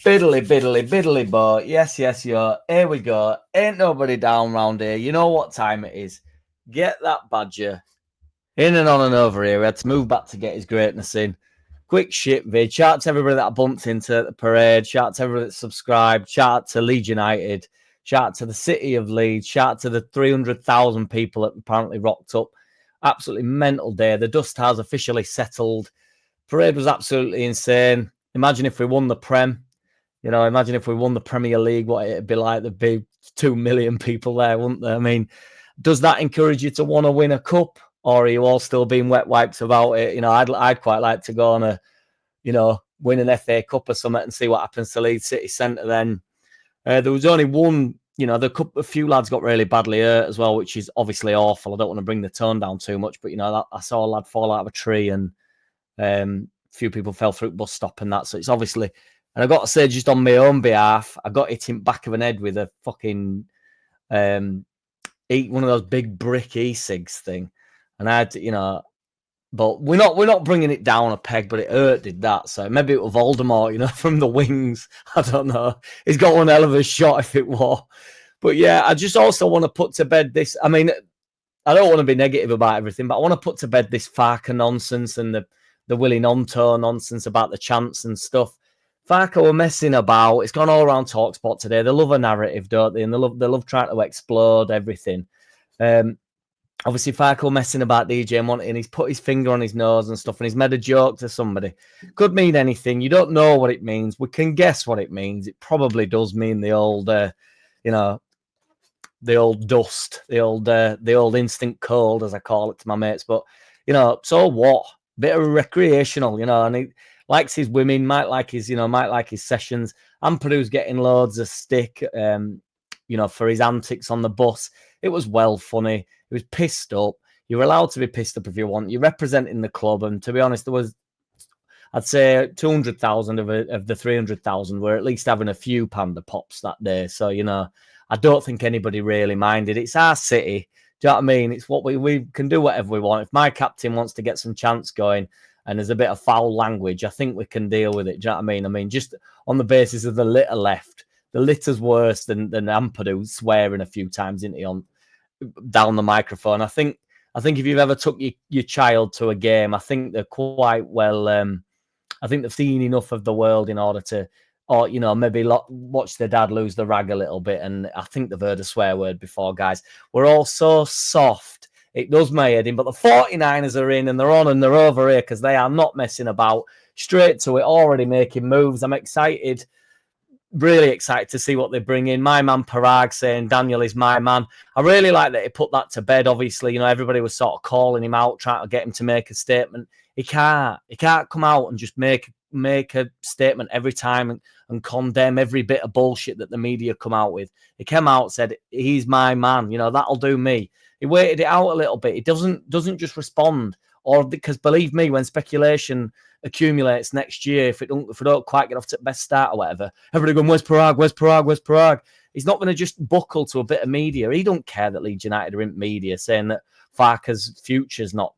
Biddly, biddly, biddly, bo. Yes, yo. Here we go. Ain't nobody down round here. You know what time it is. Get that badger in and on and over here. We had to move back to get his greatness in. Quick shit vid. Shout out to everybody that I bumped into at the parade. Shout out to everybody that subscribed. Shout out to Leeds United. Shout out to the city of Leeds. Shout out to the 300,000 people that apparently rocked up. Absolutely mental day. The dust has officially settled. Parade was absolutely insane. Imagine if we won the Prem. You know, imagine if we won the Premier League, what it'd be like. There'd be 2 million people there, wouldn't there? I mean, does that encourage you to want to win a cup? Or are you all still being wet wipes about it? You know, I'd quite like to go on a, you know, win an FA Cup or something and see what happens to Leeds City Centre then. There was only one, you know, a few lads got really badly hurt as well, which is obviously awful. I don't want to bring the tone down too much, but, you know, I saw a lad fall out of a tree and a few people fell through the bus stop and that. So it's obviously... And I got to say, just on my own behalf, I got hit in the back of an head with a fucking one of those big brick e-cigs thing. And I had to, you know, but we're not bringing it down a peg, but it hurt, did that. So maybe it was Voldemort, you know, from the wings. I don't know. He's got one hell of a shot if it was. But yeah, I just also want to put to bed this. I mean, I don't want to be negative about everything, but I want to put to bed this Farke nonsense and the Willie Gnonto nonsense about the chants and stuff. Farke were messing about. It's gone all around TalkSport today. They love a narrative, don't they? And they love trying to explode everything. Obviously, Farke were messing about DJ Monty, and he's put his finger on his nose and stuff, and he's made a joke to somebody. Could mean anything. You don't know what it means. We can guess what it means. It probably does mean the old, you know, the old dust, the old instant cold, as I call it to my mates. But, you know, so what? Bit of recreational, you know, and he likes his women, might like his sessions. Ampadu's getting loads of stick, you know, for his antics on the bus. It was well funny. He was pissed up. You're allowed to be pissed up if you want. You're representing the club. And to be honest, there was, I'd say 200,000 of the 300,000 were at least having a few panda pops that day. So, you know, I don't think anybody really minded. It's our city. Do you know what I mean? It's what we can do whatever we want. If my captain wants to get some chants going, and there's a bit of foul language, I think we can deal with it. Do you know what I mean? I mean, just on the basis of the litter left, the litter's worse than Ampadu swearing a few times into on down the microphone. I think if you've ever took your child to a game, I think they're quite well. I think they've seen enough of the world in order to, or you know, maybe watch their dad lose the rag a little bit. And I think they've heard a swear word before, guys. We're all so soft. It does my head in, but the 49ers are in and they're on and they're over here because they are not messing about. Straight to it, already making moves. I'm excited, really excited to see what they bring in. My man Parag saying Daniel is my man. I really like that he put that to bed. Obviously, you know, everybody was sort of calling him out, trying to get him to make a statement. He can't come out and just make a statement every time and condemn every bit of bullshit that the media come out with. He came out, said he's my man. You know, that'll do me. He waited it out a little bit. He doesn't just respond, or because believe me, when speculation accumulates next year, if we don't quite get off to the best start or whatever, everybody going, where's Parag? Where's Parag? Where's Parag? He's not going to just buckle to a bit of media. He don't care that Leeds United are in media saying that Farke's future's not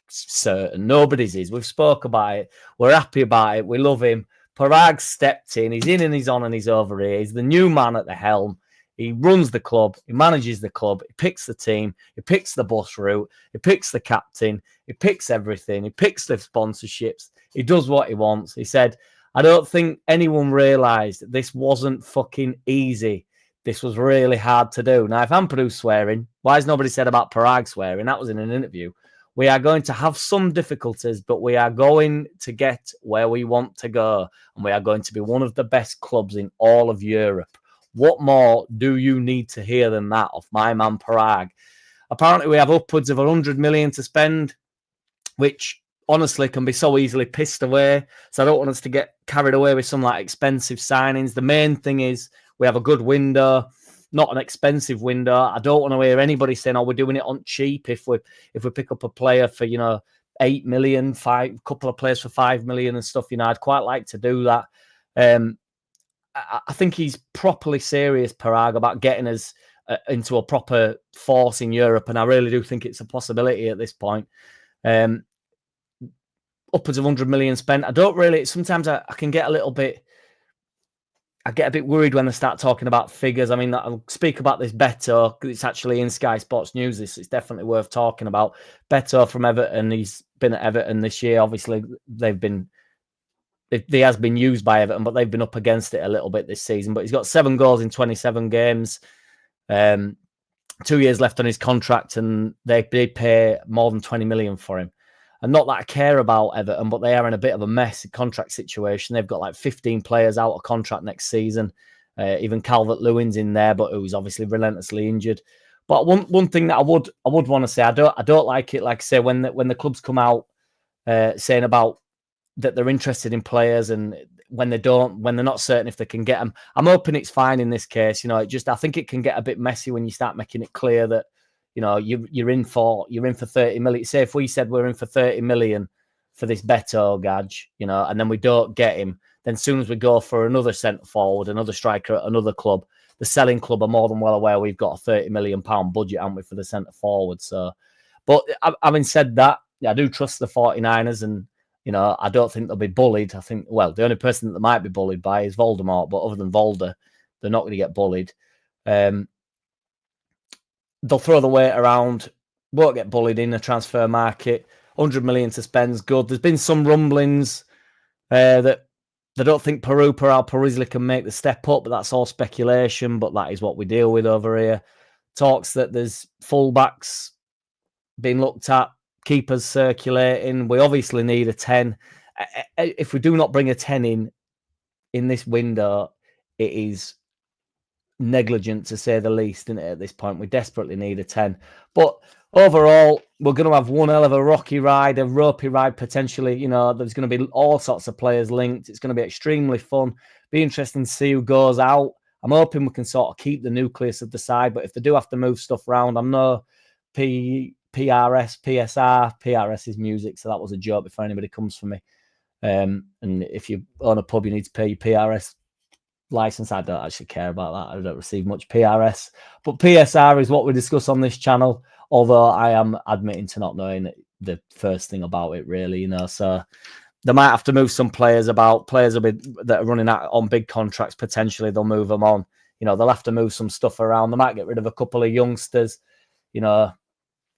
certain. Nobody's is. We've spoke about it. We're happy about it. We love him. Parag stepped in. He's in and he's on and he's over here. He's the new man at the helm. He runs the club. He manages the club. He picks the team. He picks the bus route. He picks the captain. He picks everything. He picks the sponsorships. He does what he wants. He said, I don't think anyone realised this wasn't fucking easy. This was really hard to do. Now, if Ampadu's swearing, why has nobody said about Parag swearing? That was in an interview. We are going to have some difficulties, but we are going to get where we want to go. And we are going to be one of the best clubs in all of Europe. What more do you need to hear than that of my man Parag? Apparently, we have upwards of 100 million to spend, which honestly can be so easily pissed away. So I don't want us to get carried away with some like expensive signings. The main thing is we have a good window, not an expensive window. I don't want to hear anybody saying, "Oh, we're doing it on cheap." If we pick up a player for 8 million, a couple of players for 5 million and stuff, I'd quite like to do that. I think he's properly serious, Parag, about getting us into a proper force in Europe, and I really do think it's a possibility at this point. upwards of 100 million spent. I don't really, sometimes I can get a little bit, I get a bit worried when they start talking about figures. I mean, I'll speak about this Beto, because it's actually in Sky Sports News. It's definitely worth talking about. Beto from Everton, he's been at Everton this year. Obviously, he has been used by Everton, but they've been up against it a little bit this season. But he's got 7 goals in 27 games. 2 years left on his contract, and they pay more than 20 million for him. And not that I care about Everton, but they are in a bit of a mess contract situation. They've got like 15 players out of contract next season. Even Calvert-Lewin's in there, but who's obviously relentlessly injured. But one thing that I would want to say, I don't like it. Like I say, when the clubs come out saying about that they're interested in players, and when they're not certain if they can get them, I'm hoping it's fine in this case. You know, I think it can get a bit messy when you start making it clear that, you know, you're in for 30 million. Say if we said we're in for 30 million for this Beto Gadge, you know, and then we don't get him, then as soon as we go for another centre forward, another striker at another club, the selling club are more than well aware we've got a £30 million budget, haven't we, for the centre forward. So, but having said that, I do trust the 49ers, and you know, I don't think they'll be bullied. I think, well, the only person that they might be bullied by is Voldemort, but other than Volder, they're not going to get bullied. They'll throw the weight around, won't get bullied in the transfer market. 100 million to spend's good. There's been some rumblings that they don't think Parisley can make the step up, but that's all speculation. But that is what we deal with over here. Talks that there's fullbacks being looked at, keepers circulating. We obviously need a 10. If we do not bring a 10 in this window, it is negligent to say the least, isn't it, at this point? We desperately need a 10. But overall, we're going to have one hell of a ropey ride potentially. You know, there's going to be all sorts of players linked. It's going to be extremely fun. Be interesting to see who goes out. I'm hoping we can sort of keep the nucleus of the side, but if they do have to move stuff around, I'm no PRS is music, so that was a joke before anybody comes for me. And if you own a pub, you need to pay your PRS license. I don't actually care about that. I don't receive much PRS, but PSR is what we discuss on this channel, although I am admitting to not knowing the first thing about it, really, you know. So they might have to move some players about. Players that are running out on big contracts, potentially they'll move them on. You know, they'll have to move some stuff around. They might get rid of a couple of youngsters. You know,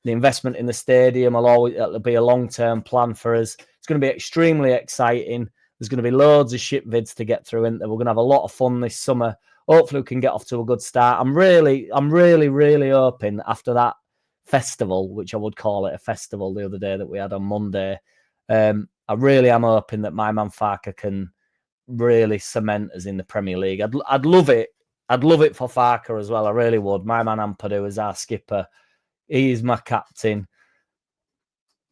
the investment in the stadium it'll be a long-term plan for us. It's going to be extremely exciting. There's going to be loads of shit vids to get through, and we're going to have a lot of fun this summer. Hopefully we can get off to a good start. I'm really hoping after that festival, which I would call it a festival the other day that we had on Monday, I really am hoping that my man Farke can really cement us in the Premier League. I'd love it. I'd love it for Farke as well. I really would. My man Ampadu is our skipper. He's my captain.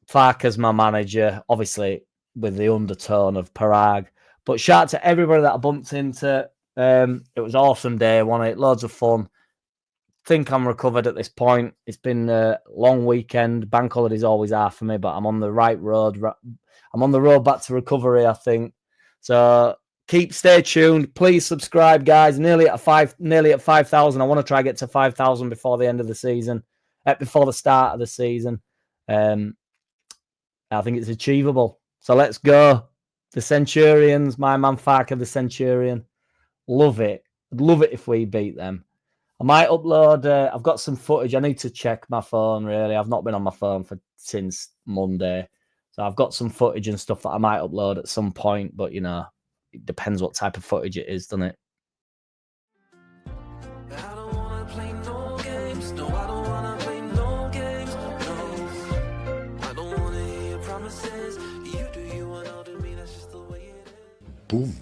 Farke's my manager, obviously with the undertone of Parag. But shout out to everybody that I bumped into. It was an awesome day, wasn't it? Loads of fun. Think I'm recovered at this point. It's been a long weekend. Bank holidays always are for me, but I'm on the right road. I'm on the road back to recovery, I think. So stay tuned. Please subscribe, guys. Nearly at 5,000. I want to try to get to 5,000 before the end of the season. Before the start of the season. I think it's achievable. So let's go. The Centurions, my man Farke, the Centurion. Love it. I'd love it if we beat them. I might upload. I've got some footage. I need to check my phone, really. I've not been on my phone since Monday. So I've got some footage and stuff that I might upload at some point. But, you know, it depends what type of footage it is, doesn't it? Boom.